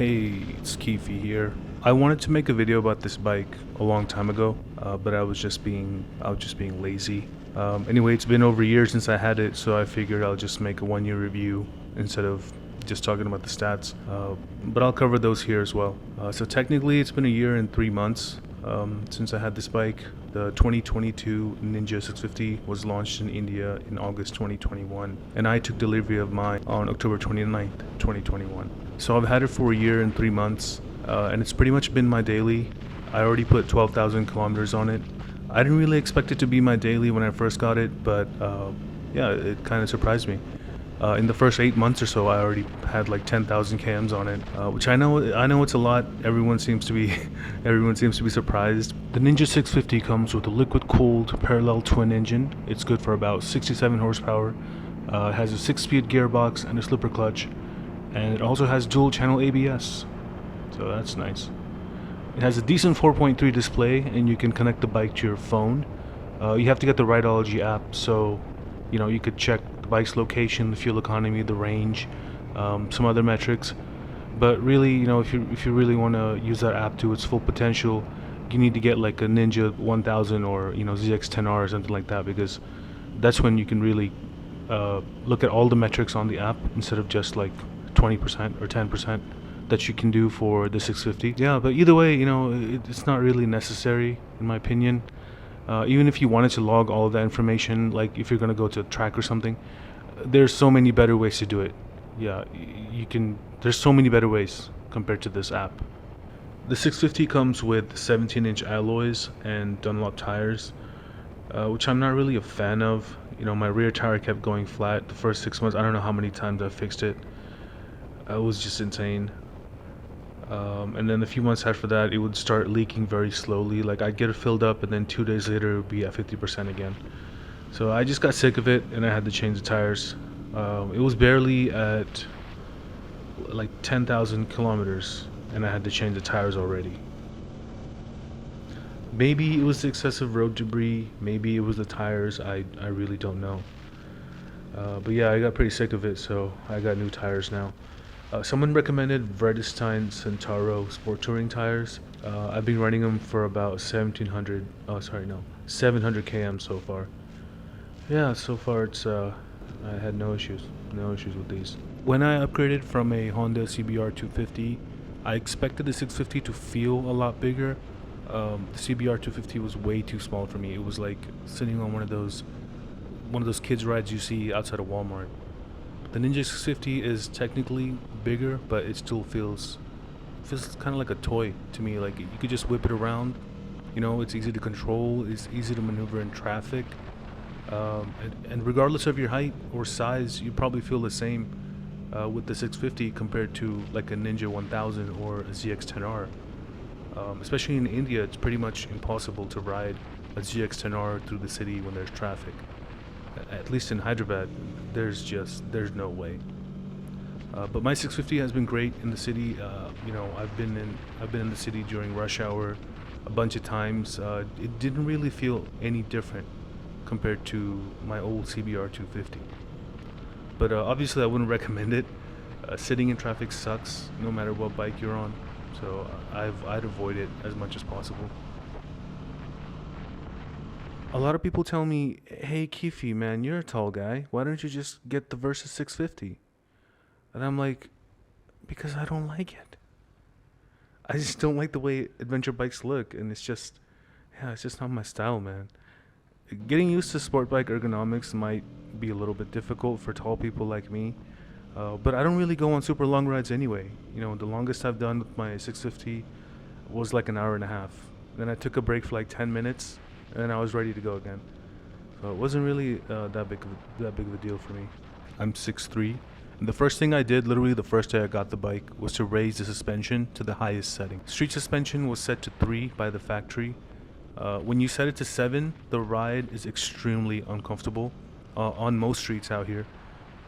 Hey, it's Keefe here. I wanted to make a video about this bike a long time ago, but I was just being lazy. Anyway, it's been over a year since I had it, so I figured I'll just make a 1 year review instead of just talking about the stats. But I'll cover those here as well. So technically, it's been a year and 3 months since I had this bike. The 2022 Ninja 650 was launched in India in August 2021, and I took delivery of mine on October 29th, 2021. So I've had it for a year and 3 months, and it's pretty much been my daily. I already put 12,000 kilometers on it. I didn't really expect it to be my daily when I first got it, but yeah, it kind of surprised me. In the first 8 months or so, I already had like 10,000 kms on it, which I know it's a lot. Everyone seems to be, everyone seems to be surprised. The Ninja 650 comes with a liquid-cooled parallel twin engine. It's good for about 67 horsepower. It has a 6-speed gearbox and a slipper clutch, and it also has dual-channel ABS, so that's nice. It has a decent 4.3 display, and you can connect the bike to your phone. You have to get the Rideology app, so you could check the bike's location, the fuel economy, the range, some other metrics. But really, if you really want to use that app to its full potential, you need to get like a Ninja 1000 or ZX10R or something like that, because that's when you can really look at all the metrics on the app instead of just like 20% or 10% that you can do for the 650. Yeah, but either way, it's not really necessary in my opinion. Even if you wanted to log all of that information, like if you're going to go to a track or something, there's so many better ways to do it. Yeah, you can. There's so many better ways compared to this app. The 650 comes with 17-inch alloys and Dunlop tires, which I'm not really a fan of. My rear tire kept going flat the first 6 months. I don't know how many times I fixed it. It was just insane. And then a few months after that, it would start leaking very slowly. Like I'd get it filled up, and then 2 days later, it would be at 50% again. So I just got sick of it, and I had to change the tires. It was barely at like 10,000 kilometers, and I had to change the tires already. Maybe it was the excessive road debris. Maybe it was the tires. I really don't know. But yeah, I got pretty sick of it, so I got new tires now. Someone recommended Vredestein Centauro Sport Touring tires. I've been running them for about 700 km so far. Yeah, so far I had no issues with these. When I upgraded from a Honda CBR 250, I expected the 650 to feel a lot bigger. The CBR 250 was way too small for me. It was like sitting on one of those kids rides you see outside of Walmart. The Ninja 650 is technically bigger, but it still feels kind of like a toy to me. Like you could just whip it around. It's easy to control. It's easy to maneuver in traffic. And regardless of your height or size, you probably feel the same with the 650 compared to like a Ninja 1000 or a ZX10R. Especially in India, it's pretty much impossible to ride a ZX10R through the city when there's traffic. At least in Hyderabad, there's no way. But my 650 has been great in the city. I've been in the city during rush hour a bunch of times. It didn't really feel any different compared to my old CBR 250. But obviously, I wouldn't recommend it. Sitting in traffic sucks, no matter what bike you're on. So I'd avoid it as much as possible. A lot of people tell me, "Hey Keefe, man, you're a tall guy. Why don't you just get the Versus 650?" And I'm like, because I don't like it. I just don't like the way adventure bikes look, and it's just not my style, man. Getting used to sport bike ergonomics might be a little bit difficult for tall people like me, but I don't really go on super long rides anyway. The longest I've done with my 650 was like an hour and a half. Then I took a break for like 10 minutes, and I was ready to go again. So it wasn't really that big of a deal for me. I'm 6'3", and the first thing I did, literally the first day I got the bike, was to raise the suspension to the highest setting. Street suspension was set to 3 by the factory. When you set it to 7, the ride is extremely uncomfortable. On most streets out here,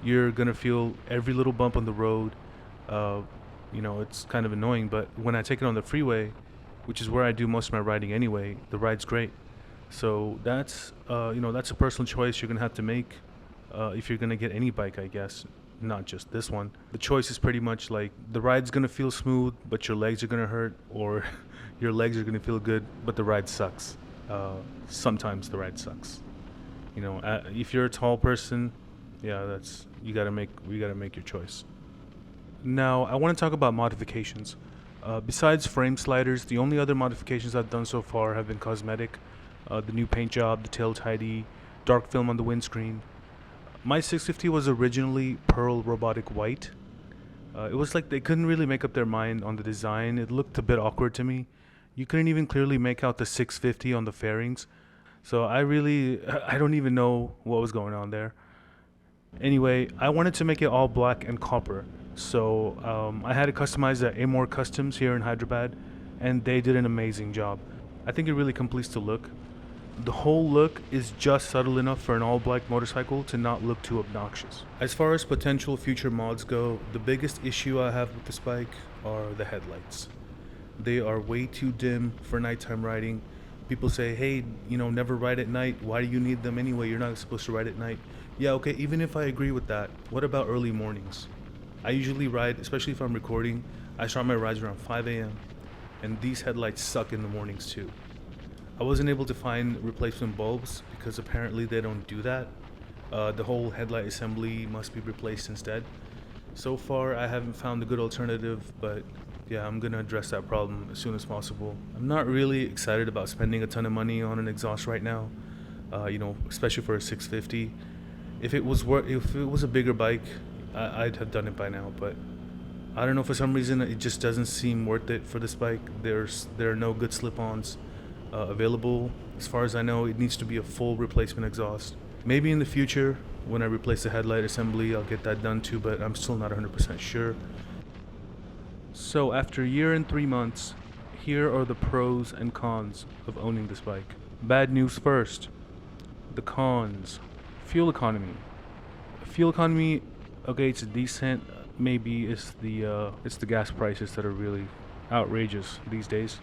you're gonna feel every little bump on the road. It's kind of annoying, but when I take it on the freeway, which is where I do most of my riding anyway, the ride's great. So that's a personal choice you're gonna have to make if you're gonna get any bike, I guess. not just this one. The choice is pretty much like the ride's gonna feel smooth, but your legs are gonna hurt, or your legs are gonna feel good, but the ride sucks. Sometimes the ride sucks. If you're a tall person, yeah, you gotta make your choice. Now, I want to talk about modifications. Besides frame sliders, the only other modifications I've done so far have been cosmetic. The new paint job, the tail tidy, dark film on the windscreen. My 650 was originally pearl robotic white. It was like they couldn't really make up their mind on the design. It looked a bit awkward to me. You couldn't even clearly make out the 650 on the fairings. So I don't even know what was going on there. Anyway, I wanted to make it all black and copper. So I had it customized at Amore Customs here in Hyderabad, and they did an amazing job. I think it really completes the look. The whole look is just subtle enough for an all-black motorcycle to not look too obnoxious. As far as potential future mods go, the biggest issue I have with this bike are the headlights. They are way too dim for nighttime riding. People say, hey, never ride at night. Why do you need them anyway? You're not supposed to ride at night. Yeah, okay, even if I agree with that, what about early mornings? I usually ride, especially if I'm recording, I start my rides around 5 a.m. and these headlights suck in the mornings too. I wasn't able to find replacement bulbs because apparently they don't do that. The whole headlight assembly must be replaced instead. So far, I haven't found a good alternative, but yeah, I'm gonna address that problem as soon as possible. I'm not really excited about spending a ton of money on an exhaust right now, especially for a 650. If it was a bigger bike, I'd have done it by now, but I don't know, for some reason it just doesn't seem worth it for this bike. There are no good slip-ons available. As far as I know, it needs to be a full replacement exhaust. Maybe in the future, when I replace the headlight assembly, I'll get that done too, but I'm still not 100% sure. So after a year and 3 months, here are the pros and cons of owning this bike. Bad news first. The cons. Fuel economy. Okay, it's decent. Maybe it's the gas prices that are really outrageous these days.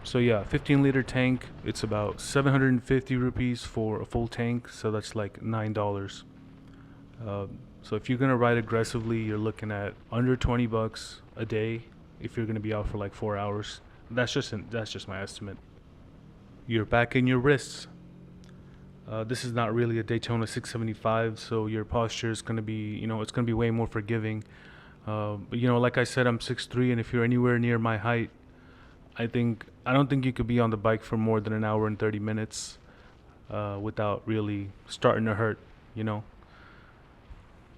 So yeah, 15-liter tank, it's about 750 rupees for a full tank, so that's like $9. So if you're gonna ride aggressively, you're looking at under $20 a day if you're gonna be out for like 4 hours. That's just my estimate. Your back and your wrists. This is not really a Daytona 675, so your posture is gonna be, it's gonna be way more forgiving. But like I said, I'm 6'3", and if you're anywhere near my height, I don't think you could be on the bike for more than an hour and 30 minutes without really starting to hurt,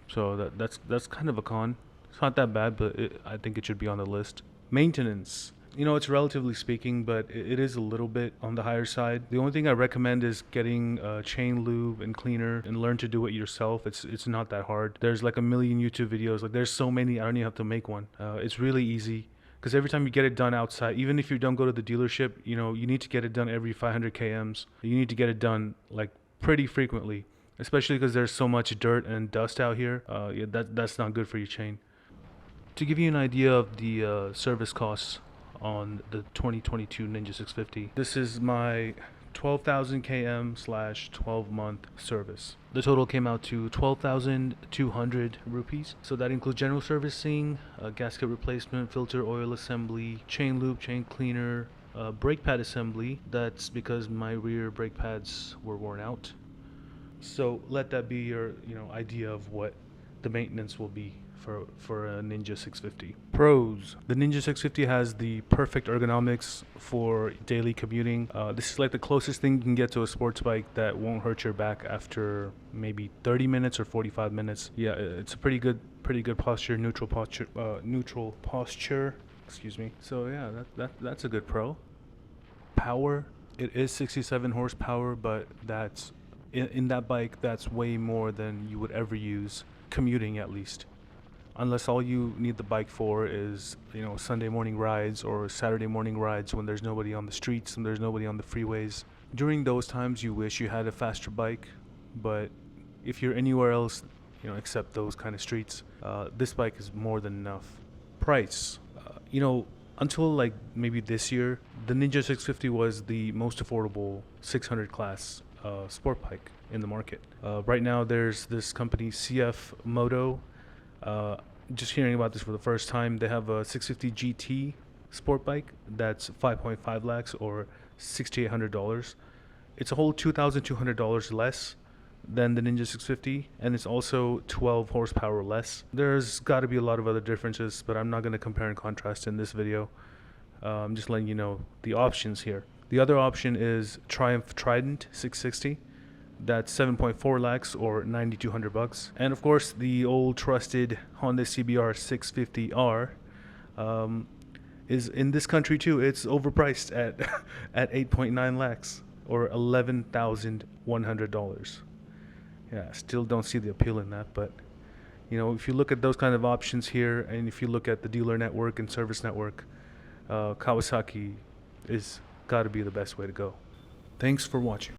So that's kind of a con. It's not that bad, but I think it should be on the list. Maintenance. It's relatively speaking, but it is a little bit on the higher side. The only thing I recommend is getting chain lube and cleaner and learn to do it yourself. It's not that hard. There's like a million YouTube videos. Like there's so many, I don't even have to make one. It's really easy. Because every time you get it done outside, even if you don't go to the dealership, you need to get it done every 500 kms. You need to get it done like pretty frequently, especially because there's so much dirt and dust out here. That's not good for your chain. To give you an idea of the service costs on the 2022 Ninja 650, this is my 12,000 km / 12-month service. The total came out to 12,200 rupees. So that includes general servicing, gasket replacement, filter oil assembly, chain lube, chain cleaner, brake pad assembly. That's because my rear brake pads were worn out. So let that be your idea of what the maintenance will be for a Ninja 650. Pros. The Ninja 650 has the perfect ergonomics for daily commuting. This is like the closest thing you can get to a sports bike that won't hurt your back after maybe 30 minutes or 45 minutes. Yeah, it's a pretty good posture, neutral posture. Excuse me. So yeah, that's a good pro. Power. It is 67 horsepower, but that's in that bike, that's way more than you would ever use commuting, at least. Unless all you need the bike for is, Sunday morning rides or Saturday morning rides when there's nobody on the streets and there's nobody on the freeways. During those times, you wish you had a faster bike, but if you're anywhere else, except those kind of streets, this bike is more than enough. Price. Until like maybe this year, the Ninja 650 was the most affordable 600 class sport bike in the market. Right now, there's this company, CF Moto. Just hearing about this for the first time, they have a 650 GT sport bike that's 5.5 lakhs or $6,800. It's a whole $2,200 less than the Ninja 650, and it's also 12 horsepower less. There's got to be a lot of other differences, but I'm not going to compare and contrast in this video. I'm just letting you know the options here. The other option is Triumph Trident 660. That's 7.4 lakhs or 9,200 bucks. And of course, the old trusted Honda CBR 650R is in this country too. It's overpriced at at 8.9 lakhs or $11,100. Yeah, still don't see the appeal in that, but you know, if you look at those kind of options here, and if you look at the dealer network and service network, Kawasaki is got to be the best way to go. Thanks for watching.